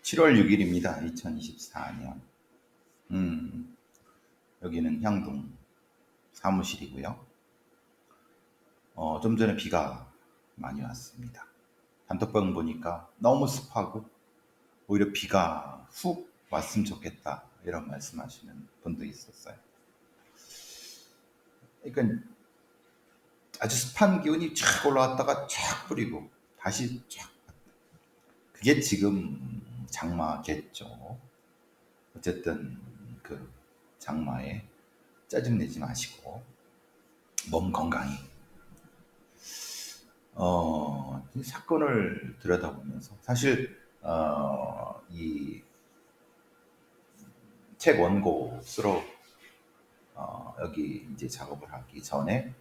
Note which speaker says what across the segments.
Speaker 1: 7월 6일입니다. 2024년. 여기는 향동 사무실이고요. 좀 전에 비가 많이 왔습니다. 단톡방 보니까 너무 습하고 오히려 비가 훅 왔으면 좋겠다 이런 말씀하시는 분도 있었어요. 그러니까 아주 습한 기운이 쫙 올라왔다가 쫙 뿌리고 다시 쫙. 그게 지금 장마겠죠. 어쨌든 그 장마에 짜증내지 마시고 몸 건강히 이 사건을 들여다보면서 사실 이 책 원고 쓰러 여기 이제 작업을 하기 전에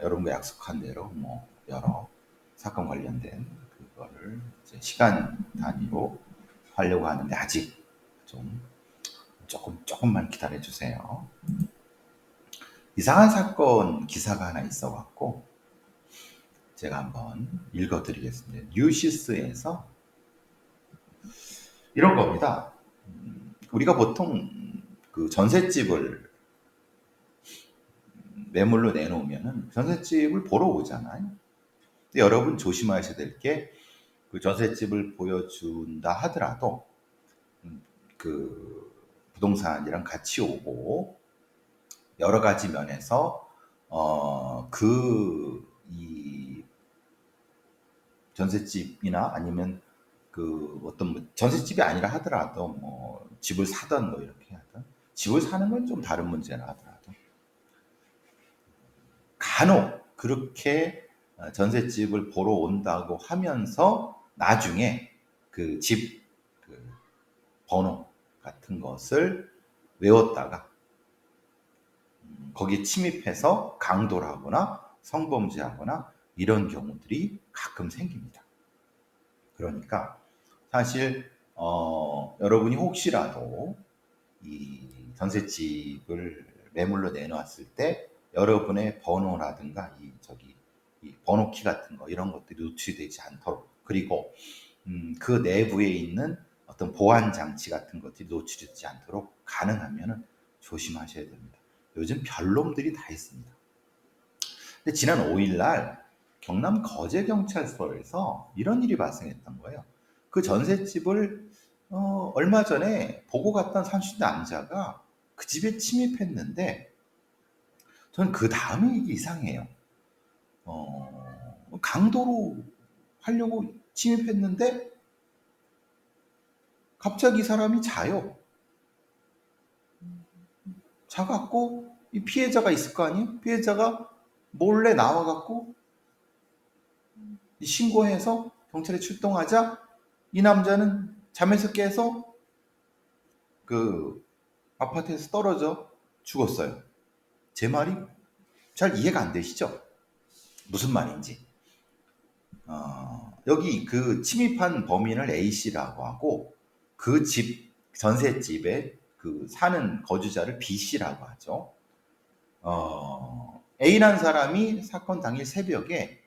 Speaker 1: 여러분과 약속한 대로 뭐 여러 사건 관련된 그거를 이제 시간 단위로 하려고 하는데 아직 좀 조금만 기다려 주세요. 이상한 사건 기사가 하나 있어 갖고 제가 한번 읽어 드리겠습니다. 뉴시스에서 이런 겁니다. 우리가 보통 그 전셋집을 매물로 내놓으면은 전셋집을 보러 오잖아요. 근데 여러분 조심하셔야 될 게 그 전셋집을 보여준다 하더라도 그 부동산이랑 같이 오고 여러 가지 면에서 이 전셋집이나 아니면 그 어떤 뭐 전셋집이 아니라 하더라도 뭐 집을 사던 뭐 이렇게 하던 집을 사는 건 좀 다른 문제라 하더라도 간혹 그렇게 전셋집을 보러 온다고 하면서 나중에 그 집 그 번호 같은 것을 외웠다가 거기에 침입해서 강도를 하거나 성범죄하거나 이런 경우들이 가끔 생깁니다. 그러니까 사실 여러분이 혹시라도 이 전셋집을 매물로 내놓았을 때 여러분의 번호라든가 이 번호키 같은 거 이런 것들이 노출되지 않도록 그리고 그 내부에 있는 어떤 보안 장치 같은 것들이 노출되지 않도록 가능하면 조심하셔야 됩니다. 요즘 별놈들이 다 있습니다. 근데 지난 5일 날 경남 거제경찰서에서 이런 일이 발생했던 거예요. 그 전셋집을 얼마 전에 보고 갔던 30대 남자가 그 집에 침입했는데 저는 그 다음에 이게 이상해요. 강도로 하려고 침입했는데 갑자기 이 사람이 자요. 자갖고 이 피해자가 있을 거 아니에요? 피해자가 몰래 나와갖고 신고해서 경찰에 출동하자 이 남자는 잠에서 깨서 그 아파트에서 떨어져 죽었어요. 제 말이 잘 이해가 안 되시죠? 무슨 말인지. 여기 그 침입한 범인을 A씨라고 하고 그 집, 전셋집에 그 사는 거주자를 B씨라고 하죠. A라는 사람이 사건 당일 새벽에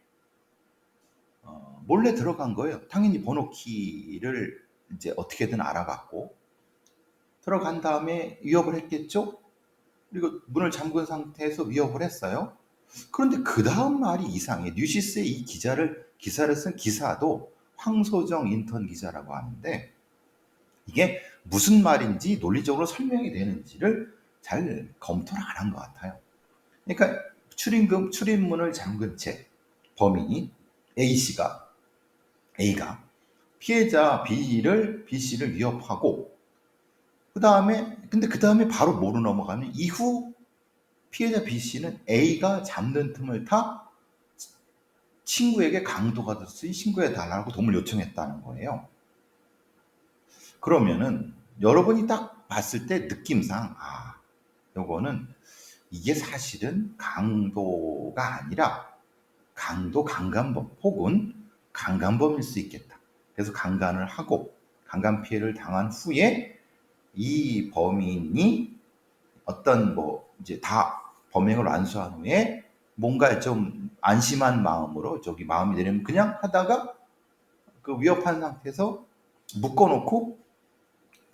Speaker 1: 몰래 들어간 거예요. 당연히 번호키를 이제 어떻게든 알아봤고 들어간 다음에 위협을 했겠죠. 그리고 문을 잠근 상태에서 위협을 했어요. 그런데 그 다음 말이 이상해. 뉴시스의 이 기사를 쓴 기사도 황소정 인턴 기자라고 하는데 이게 무슨 말인지 논리적으로 설명이 되는지를 잘 검토를 안 한 것 같아요. 그러니까 출입문을 잠근 채 범인이 A가 피해자 B씨를 위협하고 근데 그 다음에 바로 뭐로 넘어가면 이후 피해자 B씨는 A가 잡는 틈을 타 친구에게 강도가 됐으니 신고해달라고 도움을 요청했다는 거예요. 그러면은 여러분이 딱 봤을 때 느낌상 요거는 이게 사실은 강도가 아니라 강간범 혹은 강간범일 수 있겠다. 그래서 강간을 하고 강간 피해를 당한 후에 이 범인이 어떤 뭐 이제 다 범행을 완수한 후에 뭔가 좀 안심한 마음으로 마음이 내리면 그냥 하다가 그 위협한 상태에서 묶어놓고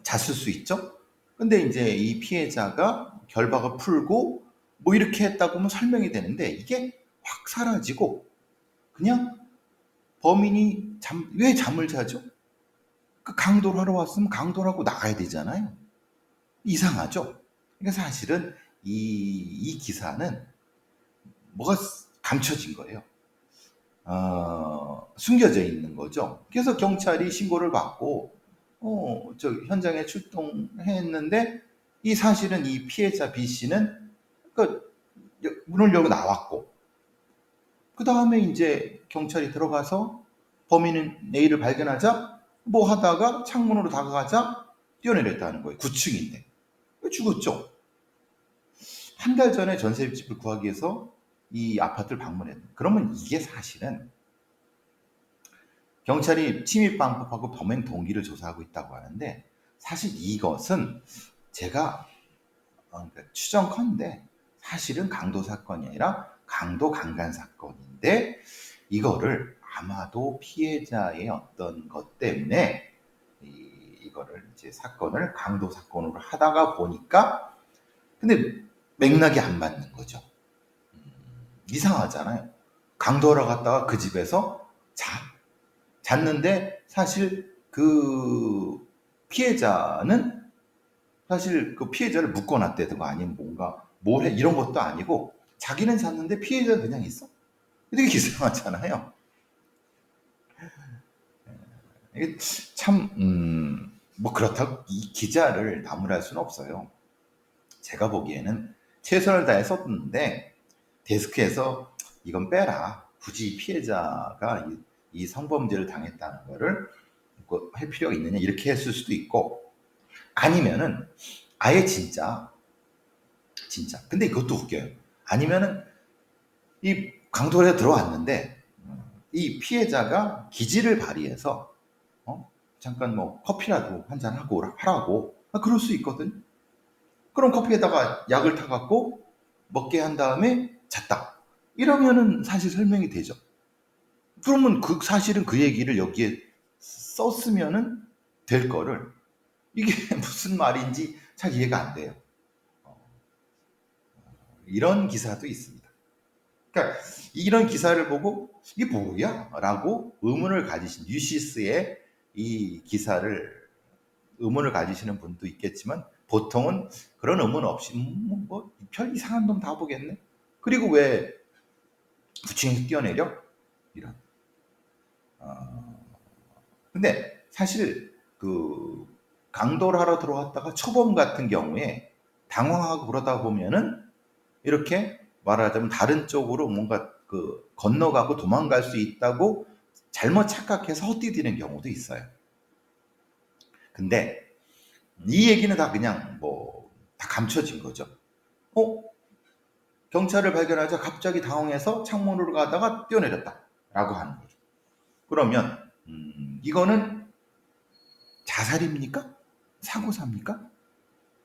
Speaker 1: 잤을 수 있죠. 근데 이제 이 피해자가 결박을 풀고 뭐 이렇게 했다고 하면 설명이 되는데 이게 확 사라지고 그냥 범인이 왜 잠을 자죠? 그 강도를 하러 왔으면 강도를 하고 나가야 되잖아요. 이상하죠? 그러니까 사실은 이 기사는 뭐가 감춰진 거예요. 숨겨져 있는 거죠. 그래서 경찰이 신고를 받고 저 현장에 출동했는데 이 사실은 이 피해자 B 씨는 그 문을 열고 나왔고 그 다음에 이제 경찰이 들어가서 범인은 A를 발견하자 뭐 하다가 창문으로 다가가자 뛰어내렸다는 거예요. 9층인데 죽었죠. 한 달 전에 전세집을 구하기 위해서 이 아파트를 방문했는데 그러면 이게 사실은 경찰이 침입방법하고 범행 동기를 조사하고 있다고 하는데 사실 이것은 제가 그러니까 추정컨대 사실은 강도 사건이 아니라 강도 강간 사건인데 이거를 아마도 피해자의 어떤 것 때문에 이거를 이제 사건을 강도 사건으로 하다가 보니까 근데 맥락이 안 맞는 거죠. 이상하잖아요. 강도하러 갔다가 그 집에서 잤는데 사실 그 피해자는 사실 그 피해자를 묶어놨다든가 아니면 뭔가 뭘 해 이런 것도 아니고 자기는 잤는데 피해자는 그냥 있어. 되게 이상하잖아요. 이게 참, 뭐 그렇다고 이 기자를 나무랄 수는 없어요. 제가 보기에는 최선을 다해 썼는데 데스크에서 이건 빼라. 굳이 피해자가 이 성범죄를 당했다는 거를 할 필요가 있느냐 이렇게 했을 수도 있고 아니면은 아예 진짜 근데 이것도 웃겨요. 아니면은 이 강도에 들어왔는데 이 피해자가 기지를 발휘해서 잠깐 뭐 커피라도 한잔 하고 하라고 그럴 수 있거든. 그럼 커피에다가 약을 타갖고 먹게 한 다음에 잤다. 이러면은 사실 설명이 되죠. 그러면 그 사실은 그 얘기를 여기에 썼으면은 될 거를 이게 무슨 말인지 잘 이해가 안 돼요. 이런 기사도 있습니다. 그러니까 이런 기사를 보고 이게 뭐야? 라고 의문을 가지신 뉴시스의 이 기사를 의문을 가지시는 분도 있겠지만 보통은 그런 의문 없이 별 이상한 놈 다 보겠네. 그리고 왜 9층에서 뛰어내려? 이런. 근데 사실 그 강도를 하러 들어왔다가 초범 같은 경우에 당황하고 그러다 보면은 이렇게 말하자면 다른 쪽으로 뭔가 그 건너가고 도망갈 수 있다고 잘못 착각해서 헛디디는 경우도 있어요. 근데 이 얘기는 다 그냥 뭐 다 감춰진 거죠. 경찰을 발견하자 갑자기 당황해서 창문으로 가다가 뛰어내렸다 라고 하는 거죠. 그러면 이거는 자살입니까? 사고사입니까?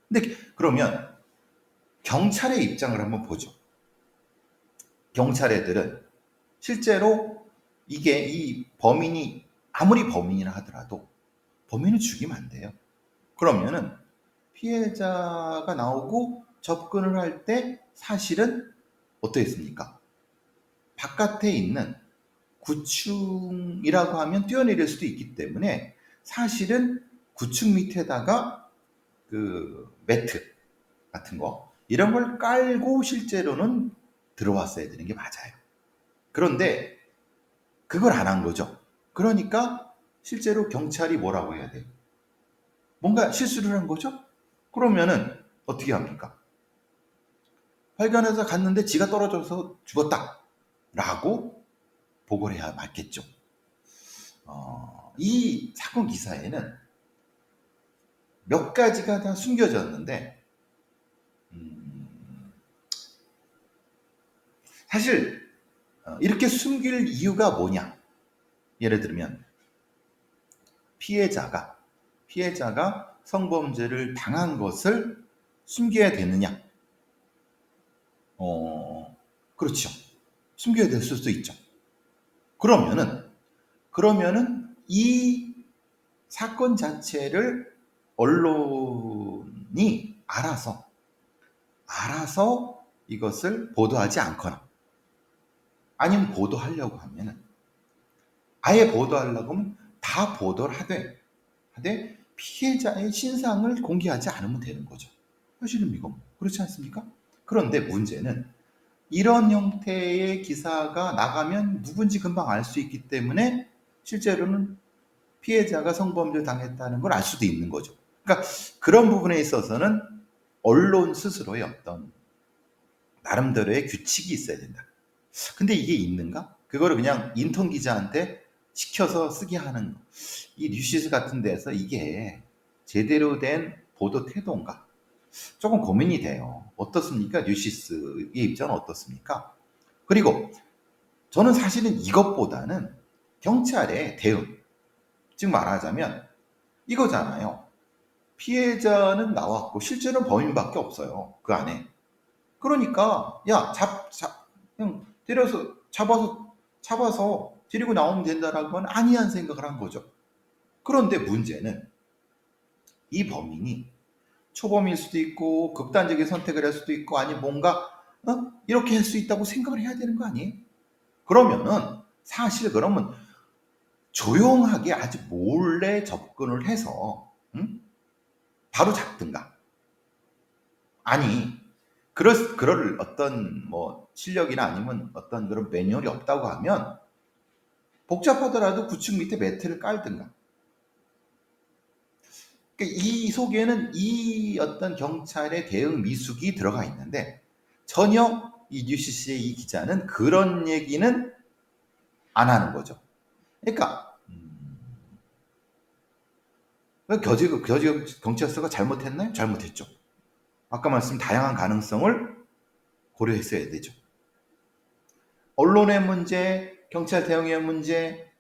Speaker 1: 근데 그러면 경찰의 입장을 한번 보죠. 경찰 애들은 실제로 이게 이 범인이 아무리 범인이라 하더라도 범인을 죽이면 안 돼요. 그러면은 피해자가 나오고 접근을 할 때 사실은 어떻습니까? 바깥에 있는 9층이라고 하면 뛰어내릴 수도 있기 때문에 사실은 9층 밑에다가 그 매트 같은 거 이런 걸 깔고 실제로는 들어왔어야 되는 게 맞아요. 그런데 그걸 안 한 거죠. 그러니까 실제로 경찰이 뭐라고 해야 돼요? 뭔가 실수를 한 거죠? 그러면은 어떻게 합니까? 발견해서 갔는데 지가 떨어져서 죽었다. 라고 보고를 해야 맞겠죠. 이 사건 기사에는 몇 가지가 다 숨겨졌는데, 사실, 이렇게 숨길 이유가 뭐냐? 예를 들면, 피해자가 성범죄를 당한 것을 숨겨야 되느냐? 그렇죠. 숨겨야 될 수도 있죠. 그러면은 이 사건 자체를 언론이 알아서 이것을 보도하지 않거나 아니면 보도하려고 하면은 아예 보도하려고 하면 다 보도를 하되 피해자의 신상을 공개하지 않으면 되는 거죠. 사실은 이건 그렇지 않습니까? 그런데 문제는 이런 형태의 기사가 나가면 누군지 금방 알 수 있기 때문에 실제로는 피해자가 성범죄를 당했다는 걸 알 수도 있는 거죠. 그러니까 그런 부분에 있어서는 언론 스스로의 어떤 나름대로의 규칙이 있어야 된다. 근데 이게 있는가? 그거를 그냥 인턴 기자한테 시켜서 쓰게 하는 이 뉴시스 같은 데서 이게 제대로 된 보도 태도인가? 조금 고민이 돼요. 어떻습니까? 뉴시스의 입장은 어떻습니까? 그리고 저는 사실은 이것보다는 경찰의 대응, 즉 말하자면 이거잖아요. 피해자는 나왔고 실제로는 범인밖에 없어요. 그 안에. 그러니까 야, 그냥 때려서 잡아서 데리고 나오면 된다라고 하는 안이한 생각을 한 거죠. 그런데 문제는 이 범인이 초범일 수도 있고 극단적인 선택을 할 수도 있고 아니 뭔가 이렇게 할 수 있다고 생각을 해야 되는 거 아니에요? 그러면은 사실 그러면 조용하게 아주 몰래 접근을 해서 바로 잡든가 아니 그럴 어떤 뭐 실력이나 아니면 어떤 그런 매뉴얼이 없다고 하면 복잡하더라도 구축 밑에 매트를 깔든가. 그러니까 이 속에는 이 어떤 경찰의 대응 미숙이 들어가 있는데 전혀 이 뉴시스의 이 기자는 그런 얘기는 안 하는 거죠. 그러니까 겨지 경찰서가 잘못했나요? 잘못했죠. 아까 말씀 다양한 가능성을 고려했어야 되죠. 언론의 문제, 경찰 대응의 문제,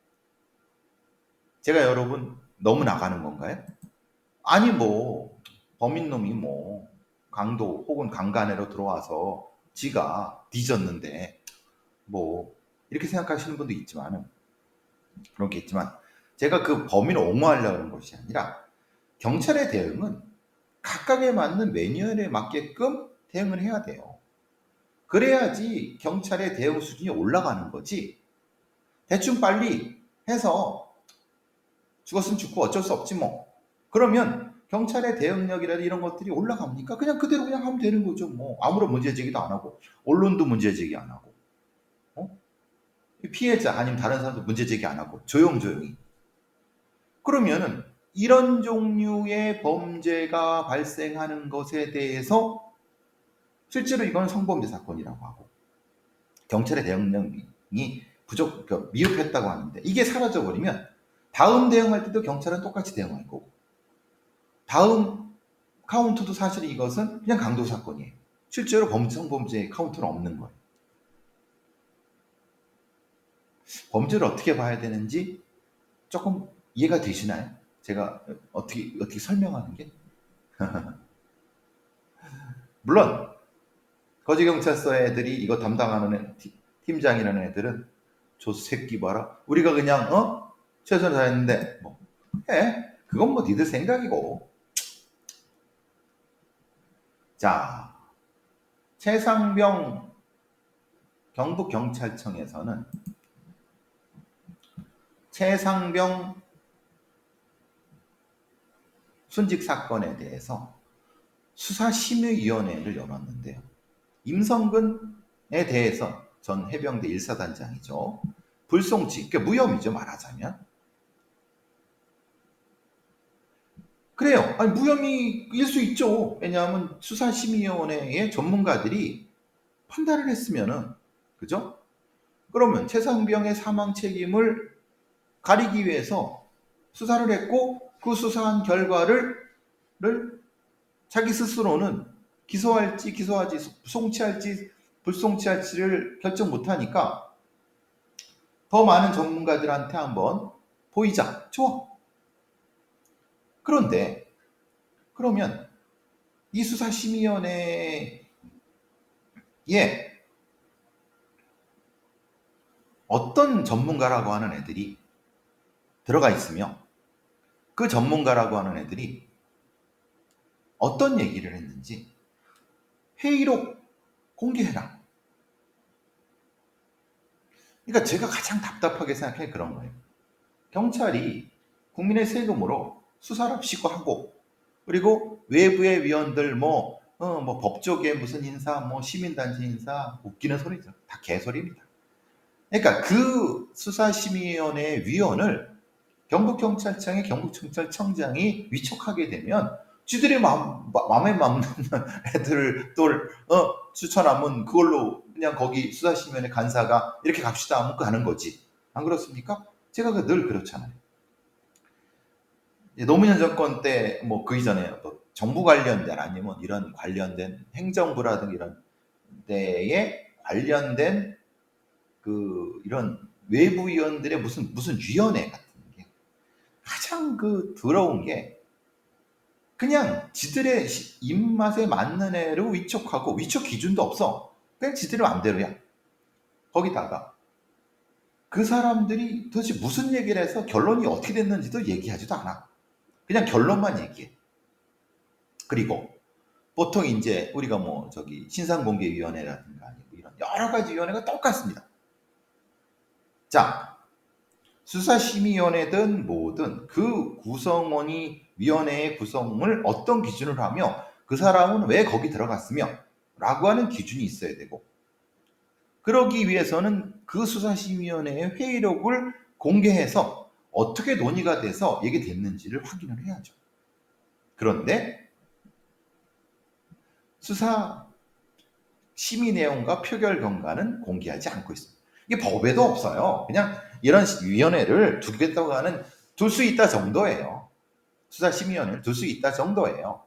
Speaker 1: 제가 여러분 너무 나가는 건가요? 아니 뭐 범인놈이 뭐 강도 혹은 강간으로 들어와서 지가 뒤졌는데 뭐 이렇게 생각하시는 분도 있지만은 그렇겠지만 제가 그 범인을 옹호하려는 것이 아니라 경찰의 대응은 각각에 맞는 매뉴얼에 맞게끔 대응을 해야 돼요. 그래야지 경찰의 대응 수준이 올라가는 거지. 대충 빨리 해서 죽었으면 죽고 어쩔 수 없지 뭐. 그러면 경찰의 대응력이라든지 이런 것들이 올라갑니까? 그냥 그대로 그냥 하면 되는 거죠. 뭐 아무런 문제 제기도 안 하고 언론도 문제 제기 안 하고 피해자 아니면 다른 사람도 문제 제기 안 하고 조용조용히. 그러면은 이런 종류의 범죄가 발생하는 것에 대해서 실제로 이건 성범죄 사건이라고 하고 경찰의 대응력이 미흡했다고 하는데 이게 사라져버리면 다음 대응할 때도 경찰은 똑같이 대응할 거고 다음 카운트도 사실 이것은 그냥 강도 사건이에요. 실제로 성범죄의 카운트는 없는 거예요. 범죄를 어떻게 봐야 되는지 조금 이해가 되시나요? 제가 어떻게 설명하는 게? 물론 거지경찰서 애들이 이거 담당하는 팀장이라는 애들은 저 새끼 봐라. 우리가 그냥 최선을 다했는데 뭐 해. 그건 뭐 니들 생각이고. 자, 최상병 경북경찰청에서는 최상병 순직 사건에 대해서 수사심의위원회를 열었는데요. 임성근에 대해서 전 해병대 1사단장이죠. 불송치, 그러니까 무혐의죠 말하자면. 그래요. 아니 무혐의일 수 있죠. 왜냐하면 수사심의위원회의 전문가들이 판단을 했으면은 그죠? 그러면 최상병의 사망 책임을 가리기 위해서 수사를 했고 그 수사한 결과를 자기 스스로는 기소할지 기소하지 송치할지 불송치할지를 결정 못하니까 더 많은 전문가들한테 한번 보이자. 좋아. 그런데 그러면 이 수사심의위원회에 어떤 전문가라고 하는 애들이 들어가 있으며 그 전문가라고 하는 애들이 어떤 얘기를 했는지 회의록 공개해라. 그러니까 제가 가장 답답하게 생각해 그런 거예요. 경찰이 국민의 세금으로 수사랍시고 하고, 그리고 외부의 위원들 뭐 법조계 무슨 인사, 뭐 시민단체 인사, 웃기는 소리죠. 다 개소리입니다. 그러니까 그 수사심의위원회 위원을 경북경찰청의 경북경찰청장이 위촉하게 되면 쥐들이 마음에 맞는 애들을 또 추천하면 그걸로 그냥 거기 수사심의위원회 간사가 이렇게 갑시다 하면 가는 거지. 안 그렇습니까? 제가 늘 그렇잖아요. 노무현 정권 때 뭐 그 이전에 뭐 정부 관련된 아니면 이런 관련된 행정부라든가 이런 데에 관련된 그 이런 외부위원들의 무슨 위원회 같은 게 가장 그 더러운 게 그냥 지들의 입맛에 맞는 애로 위촉하고 위촉 기준도 없어. 그냥 지들의 맘대로야. 거기다가 그 사람들이 도대체 무슨 얘기를 해서 결론이 어떻게 됐는지도 얘기하지도 않아. 그냥 결론만 얘기해. 그리고 보통 이제 우리가 뭐 저기 신상공개위원회라든가 이런 여러 가지 위원회가 똑같습니다. 자, 수사심의위원회든 뭐든 그 구성원이 위원회의 구성을 어떤 기준으로 하며 그 사람은 왜 거기 들어갔으며 라고 하는 기준이 있어야 되고, 그러기 위해서는 그 수사심의위원회의 회의록을 공개해서 어떻게 논의가 돼서 이게 됐는지를 확인을 해야죠. 그런데 수사 심의 내용과 표결 경과는 공개하지 않고 있습니다. 이게 법에도 없어요. 그냥 이런 위원회를 두겠다고 하는 둘 수 있다 정도예요. 수사심의위원회를 둘 수 있다 정도예요.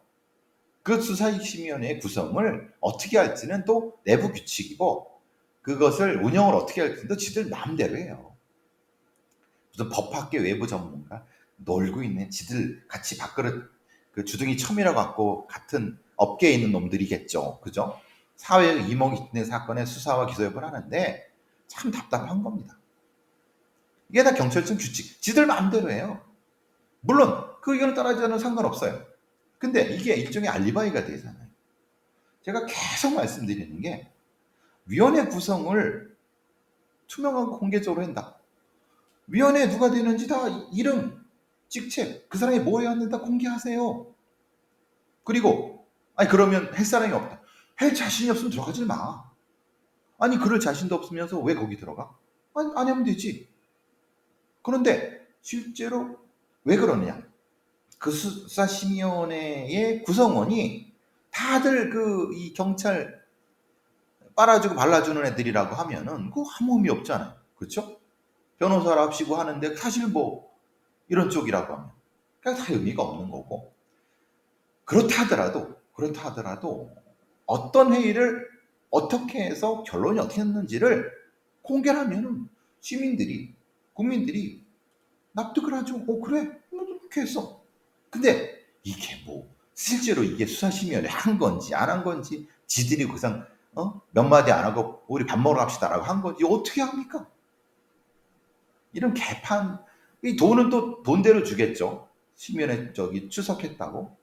Speaker 1: 그 수사심의위원회의 구성을 어떻게 할지는 또 내부 규칙이고, 그것을 운영을 어떻게 할지도 지들 마음대로 해요. 무슨 법학계 외부 전문가 놀고 있는 지들 같이 밥그릇 그 주둥이 처밀어 갖고 같은 업계에 있는 놈들이겠죠. 그죠? 사회의 이목있는 사건의 수사와 기소 여부를 하는데 참 답답한 겁니다. 이게 다 경찰청 규칙, 지들 마음대로 해요. 물론 그 의견을 따르지 않으면 상관없어요. 근데 이게 일종의 알리바이가 되잖아요. 제가 계속 말씀드리는 게 위원회 구성을 투명하고 공개적으로 한다. 위원회 누가 되는지 다 이름, 직책, 그 사람이 뭐 해왔는지 다 공개하세요. 그리고 아니 그러면 할 사람이 없다. 할 자신이 없으면 들어가지 마. 아니 그럴 자신도 없으면서 왜 거기 들어가? 아니 안 하면 되지. 그런데 실제로 왜 그러느냐? 그 수사심의위원회의 구성원이 다들 그 이 경찰 빨아주고 발라주는 애들이라고 하면은 그거 아무 의미 없잖아요. 그렇죠? 변호사를 합시고 하는데 사실 뭐 이런 쪽이라고 하면 그냥 다 의미가 없는 거고, 그렇다 하더라도 어떤 회의를 어떻게 해서 결론이 어떻게 했는지를 공개를 하면은 시민들이 국민들이 납득을 하죠. 그래 그렇게 했어. 근데 이게 뭐 실제로 이게 수사심의위원회 한 건지 안 한 건지, 지들이 그냥 몇 마디 안 하고 우리 밥 먹으러 갑시다라고 한 건지 어떻게 합니까? 이런 개판, 이 돈은 또 돈대로 주겠죠. 심의위원회 저기 출석했다고.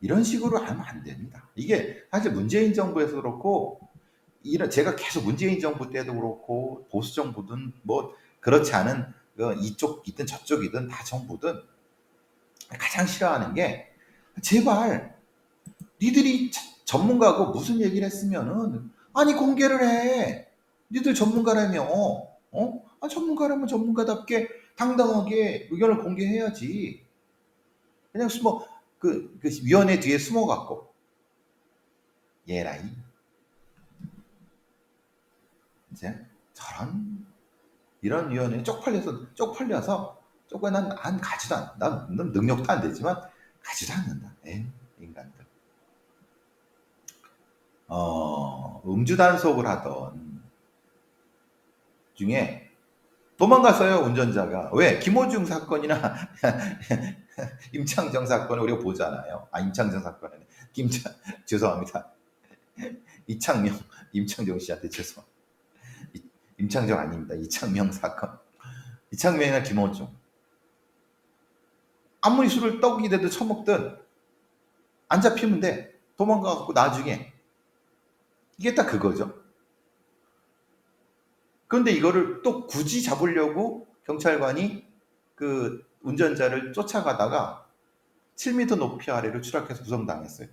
Speaker 1: 이런 식으로 하면 안 됩니다. 이게 사실 문재인 정부에서 그렇고, 이런 제가 계속 문재인 정부 때도 그렇고 보수 정부든 뭐 그렇지 않은 이쪽이든 저쪽이든 다 정부든 가장 싫어하는 게, 제발 니들이 전문가고 무슨 얘기를 했으면은 아니 공개를 해. 니들 전문가라며. 전문가라면 전문가답게 당당하게 의견을 공개해야지. 그냥 그 위원회 뒤에 숨어갖고 얘라이 이제 저런 이런 위원회 쪽팔려서 난 가지도 않. 난 능력도 안 되지만 가지도 않는다. 인간들. 음주 단속을 하던 중에 도망갔어요, 운전자가. 왜? 김호중 사건이나 임창정 사건을 우리가 보잖아요. 임창정 사건은 죄송합니다. 임창정 씨한테 죄송합니다. 임창정 아닙니다. 이창명 사건. 이창명이나 김호중. 아무리 술을 떡이 돼도 처먹든 안 잡히면 돼. 도망가갖고 나중에. 이게 딱 그거죠. 그런데 이거를 또 굳이 잡으려고 경찰관이 그 운전자를 쫓아가다가 7m 높이 아래로 추락해서 구성당했어요.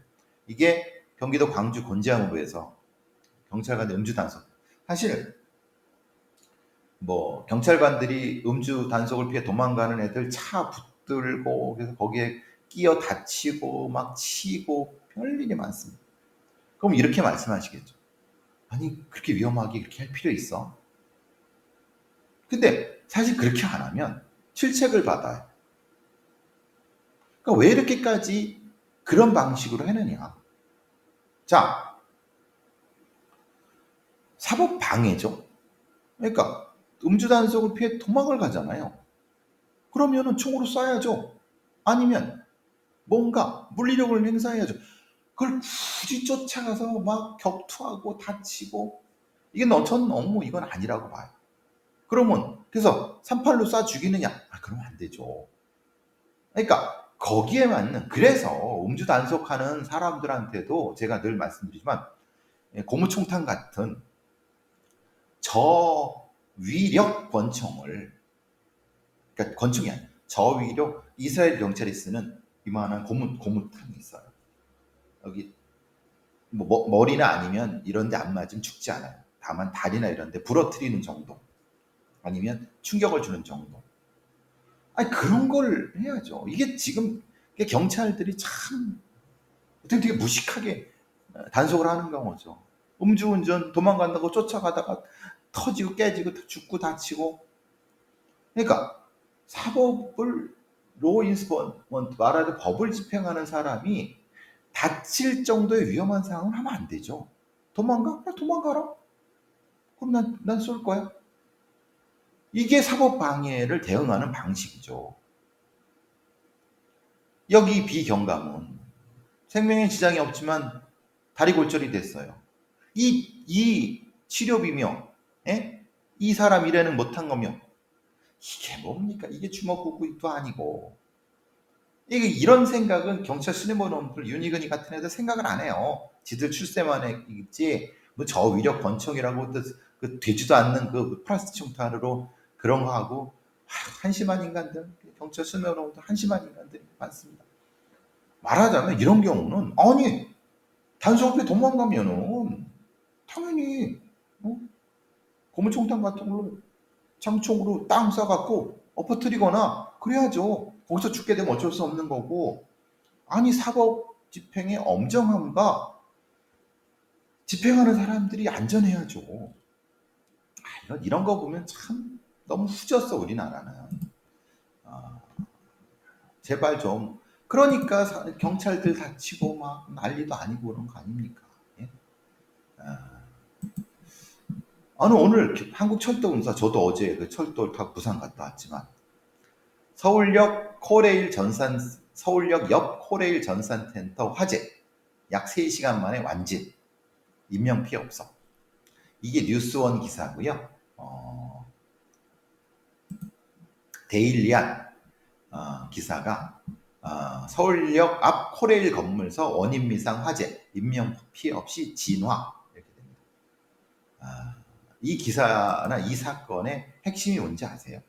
Speaker 1: 이게 경기도 광주 곤지암읍에서 경찰관의 음주 단속. 사실 뭐 경찰관들이 음주 단속을 피해 도망가는 애들 차 붙들고 그래서 거기에 끼어 다치고 막 치고 별일이 많습니다. 그럼 이렇게 말씀하시겠죠. 아니 그렇게 위험하게 그렇게 할 필요 있어? 근데 사실 그렇게 안 하면 실책을 받아요. 그러니까 왜 이렇게까지 그런 방식으로 해느냐. 자, 사법 방해죠. 그러니까 음주 단속을 피해 도망을 가잖아요. 그러면은 총으로 쏴야죠. 아니면 뭔가 물리력을 행사해야죠. 그걸 굳이 쫓아가서 막 격투하고 다치고 이게 전 너무 이건 아니라고 봐요. 그러면 그래서 38로 쏴 죽이느냐? 그러면 안 되죠. 그러니까 거기에 맞는 그래서 음주 단속하는 사람들한테도 제가 늘 말씀드리지만 고무총탄 같은 저위력 권총을 그러니까 권총이 아니에요. 저위력 이스라엘 경찰이 쓰는 이만한 고무탄이 있어요. 여기 뭐 머리나 아니면 이런 데 안 맞으면 죽지 않아요. 다만 다리나 이런 데 부러뜨리는 정도 아니면 충격을 주는 정도. 아니 그런 걸 해야죠. 이게 지금 경찰들이 참 되게 무식하게 단속을 하는 경우죠. 음주운전 도망간다고 쫓아가다가 터지고 깨지고 죽고 다치고. 그러니까 사법을 로 인스포먼트 말하자면 법을 집행하는 사람이 다칠 정도의 위험한 상황을 하면 안 되죠. 도망가? 도망가라. 그럼 난 쏠 거야. 이게 사법 방해를 대응하는 방식이죠. 여기 비경감은 생명에 지장이 없지만 다리 골절이 됐어요. 이 치료비며, 이 사람 일에는 못한 거며, 이게 뭡니까? 이게 주먹구구도 아니고. 이런 생각은 경찰 신임원들 윤희근이 같은 애들 생각을 안 해요. 지들 출세만 했지, 뭐 저위력 권총이라고 그 되지도 않는 그 플라스틱 총탄으로 그런 거 하고, 한심한 인간들, 경찰 신임원들 한심한 인간들이 많습니다. 말하자면 이런 경우는, 아니, 단속업에 도망가면은, 당연히, 고무총탄 같은 걸로, 장총으로 땅 쏴갖고 엎어뜨리거나, 그래야죠. 거기서 죽게 되면 어쩔 수 없는 거고, 아니, 사법 집행의 엄정함과 집행하는 사람들이 안전해야죠. 이런 거 보면 참 너무 후졌어, 우리나라는. 제발 좀. 그러니까 경찰들 다치고 막 난리도 아니고 그런 거 아닙니까? 예? 오늘 한국철도공사, 저도 어제 그 철도를 타고 부산 갔다 왔지만, 서울역 옆 코레일 전산센터 화재, 약 3시간 만에 완진, 인명피해 없어. 이게 뉴스원 기사고요. 데일리안 기사가 서울역 앞 코레일 건물서 원인 미상 화재, 인명피해 없이 진화 이렇게 됩니다. 이 기사나 이 사건의 핵심이 뭔지 아세요?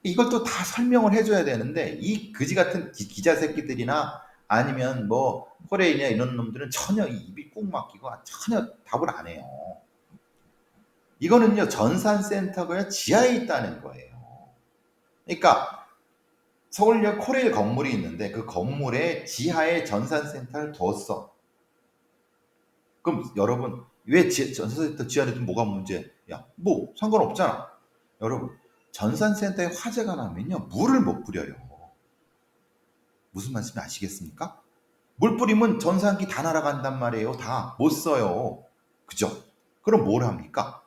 Speaker 1: 이것도 다 설명을 해줘야 되는데 이 그지 같은 기자 새끼들이나 아니면 뭐 코레일이나 이런 놈들은 전혀 입이 꾹 막히고 전혀 답을 안 해요. 이거는요 전산센터가 지하에 있다는 거예요. 그러니까 서울역 코레일 건물이 있는데 그 건물에 지하에 전산센터를 뒀어. 그럼 여러분 왜 전산센터 지하에 두면 뭐가 문제야? 뭐 상관없잖아. 여러분 전산센터에 화재가 나면요 물을 못 뿌려요. 무슨 말씀인지 아시겠습니까? 물 뿌리면 전산기 다 날아간단 말이에요. 다 못 써요. 그죠? 그럼 뭘 합니까?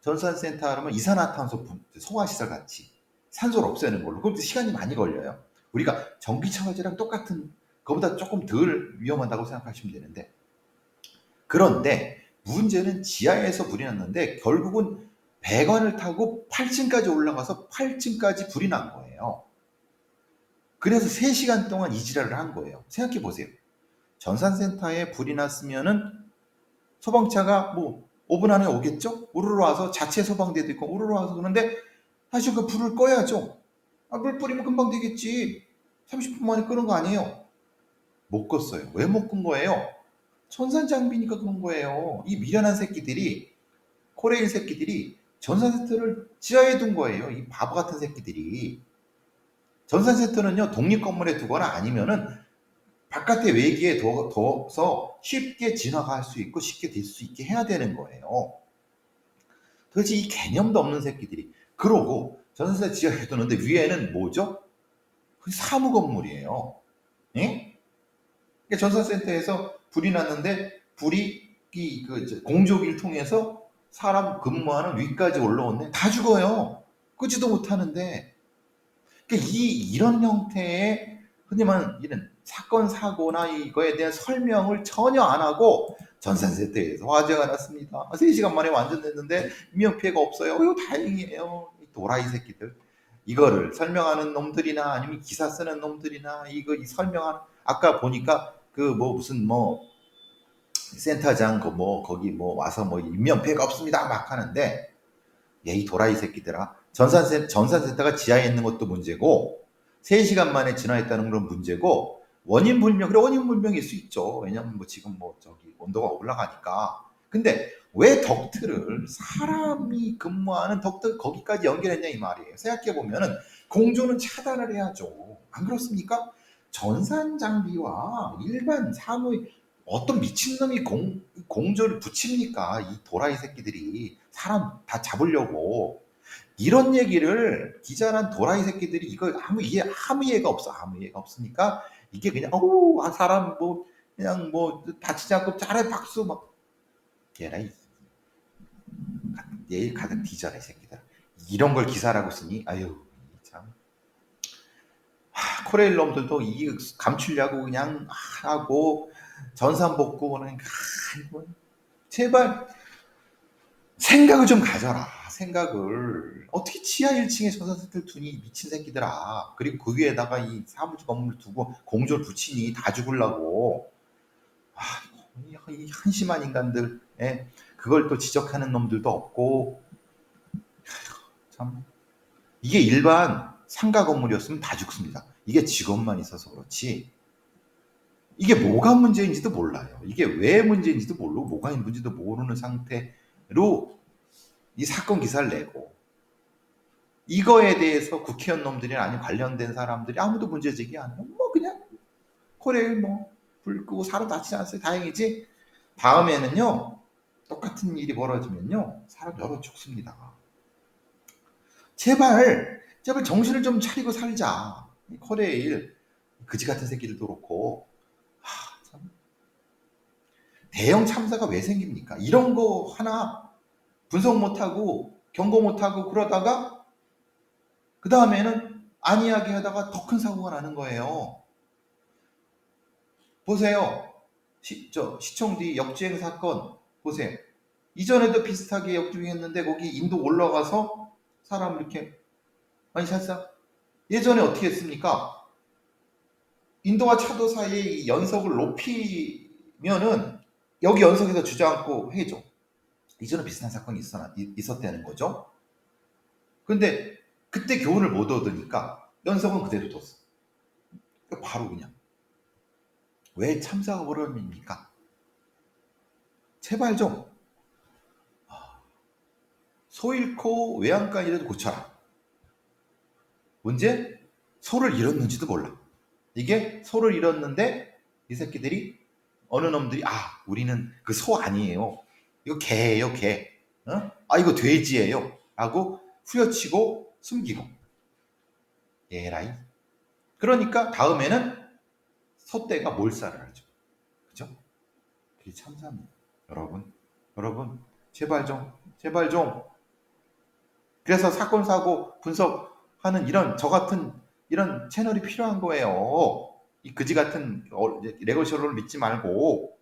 Speaker 1: 전산센터 하면 이산화탄소 소화시설 같이 산소를 없애는 걸로. 그럼 시간이 많이 걸려요. 우리가 전기차 화재랑 똑같은, 그보다 조금 덜 위험하다고 생각하시면 되는데, 그런데 문제는 지하에서 불이 났는데 결국은 배관을 타고 8층까지 올라가서 8층까지 불이 난 거예요. 그래서 3시간 동안 이 지랄을 한 거예요. 생각해 보세요. 전산센터에 불이 났으면은 소방차가 뭐 5분 안에 오겠죠? 우르르 와서 자체 소방대도 있고 우르르 와서 그러는데 사실 그 불을 꺼야죠. 물 뿌리면 금방 되겠지. 30분 만에 끄는 거 아니에요? 못 껐어요. 왜 못 끈 거예요? 전산 장비니까 그런 거예요. 이 미련한 새끼들이, 코레일 새끼들이 전산센터를 지하에 둔 거예요. 이 바보 같은 새끼들이. 전산센터는요, 독립 건물에 두거나 아니면은 바깥에 외기에 둬서 쉽게 지나갈 수 있고 쉽게 될 수 있게 해야 되는 거예요. 도대체 이 개념도 없는 새끼들이. 그러고 전산센터 지하에 두는데 위에는 뭐죠? 그 사무 건물이에요. 예? 그러니까 전산센터에서 불이 났는데 불이 그 공조기를 통해서 사람 근무하는 위까지 올라오네. 다 죽어요. 끄지도 못하는데. 그러니까 이런 형태의 흔히 말하는 이런 사건 사고나 이거에 대한 설명을 전혀 안 하고 전산센터에서 화재가 났습니다. 3시간 만에 완전됐는데 인명피해가 없어요. 이거 다행이에요. 이 도라이 새끼들. 이거를 설명하는 놈들이나 아니면 기사 쓰는 놈들이나 이 설명하는 아까 보니까 그 뭐 무슨 뭐 센터장 거기 와서 뭐 인명피해가 없습니다 막 하는데 이 도라이 새끼들아. 전산센터가 지하에 있는 것도 문제고 3시간 만에 진화했다는 건 문제고 원인 불명. 그래 원인 불명일 수 있죠. 왜냐면 뭐 지금 뭐 저기 온도가 올라가니까. 근데 왜 덕트를 사람이 근무하는 덕트 거기까지 연결했냐 이 말이에요. 생각해 보면은 공조는 차단을 해야죠. 안 그렇습니까? 전산 장비와 일반 사무의 어떤 미친놈이 공조를 붙입니까? 이 도라이 새끼들이 사람 다 잡으려고. 이런 얘기를 기자란 도라이 새끼들이 이거 아무 이해가 없어. 아무 이해가 없으니까 이게 그냥 사람 뭐 그냥 뭐 다치지 않고 잘해 박수 막 얘라 얘 가득 뒤져라 이 새끼들. 이런 걸 기사라고 쓰니 아유 참. 코레일 놈들도 이 감추려고 그냥 하고 전산복구는 제발 생각을 좀 가져라. 생각을. 어떻게 지하 1층에 전산센터를 두니 미친 새끼들아. 그리고 그 위에다가 이 사무직 건물을 두고 공조를 붙이니 다 죽으려고. 이 한심한 인간들. 예. 그걸 또 지적하는 놈들도 없고. 참. 이게 일반 상가 건물이었으면 다 죽습니다. 이게 직원만 있어서 그렇지. 이게 뭐가 문제인지도 몰라요. 이게 왜 문제인지도 모르고 뭐가 있는지도 모르는 상태로 이 사건 기사를 내고 이거에 대해서 국회의원 놈들이나 아니면 관련된 사람들이 아무도 문제 제기 안 해요. 뭐 그냥 코레일 불 끄고 사람 다치지 않았어요. 다행이지. 다음에는요. 똑같은 일이 벌어지면요. 사람 여러 죽습니다. 제발 정신을 좀 차리고 살자. 코레일 그지 같은 새끼들도 그렇고 참. 대형 참사가 왜 생깁니까? 이런 거 하나 분석 못하고 경고 못하고 그러다가 그 다음에는 안 이야기하다가 더 큰 사고가 나는 거예요. 보세요. 시청 뒤 역주행 사건 보세요. 이전에도 비슷하게 역주행했는데 거기 인도 올라가서 사람 이렇게 많이 샀어. 예전에 어떻게 했습니까? 인도와 차도 사이에 연석을 높이면은 여기 연석에서 주저앉고 해죠. 이전에 비슷한 사건이 있었다는 거죠. 근데 그때 교훈을 못 얻으니까 연석은 그대로 뒀어. 바로 그냥. 왜 참사가 벌어집니까? 제발 좀 소 잃고 외양간이라도 고쳐라. 문제? 소를 잃었는지도 몰라. 이게 소를 잃었는데 이 새끼들이 어느 놈들이 우리는 그 소 아니에요. 이거 개예요 개. 이거 돼지예요. 라고 후려치고 숨기고. 예라이. 그러니까 다음에는 소떼가 몰살을 하죠. 그죠? 그게 참사입니다. 여러분 제발 좀. 그래서 사건 사고 분석하는 저 같은 이런 채널이 필요한 거예요. 이 그지 같은 레거셜을 믿지 말고